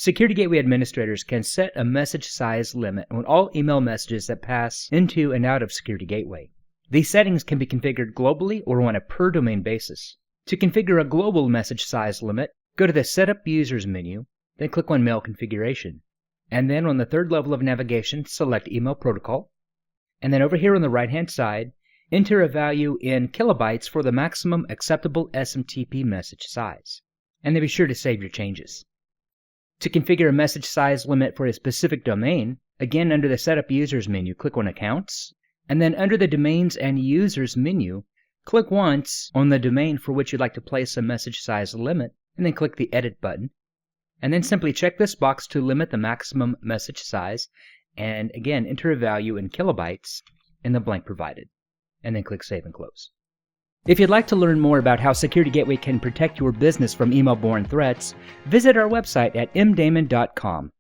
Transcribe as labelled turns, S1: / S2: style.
S1: Security Gateway administrators can set a message size limit on all email messages that pass into and out of Security Gateway. These settings can be configured globally or on a per domain basis. To configure a global message size limit, go to the Setup Users menu, then click on Mail Configuration. And then on the third level of navigation, select Email Protocol. And then over here on the right-hand side, enter a value in kilobytes for the maximum acceptable SMTP message size. And then be sure to save your changes. To configure a message size limit for a specific domain, again under the Setup Users menu, click on Accounts, and then under the Domains and Users menu, click once on the domain for which you'd like to place a message size limit, and then click the Edit button. And then simply check this box to limit the maximum message size, and again enter a value in kilobytes in the blank provided, and then click Save and Close. If you'd like to learn more about how Security Gateway can protect your business from email-borne threats, visit our website at mdamon.com.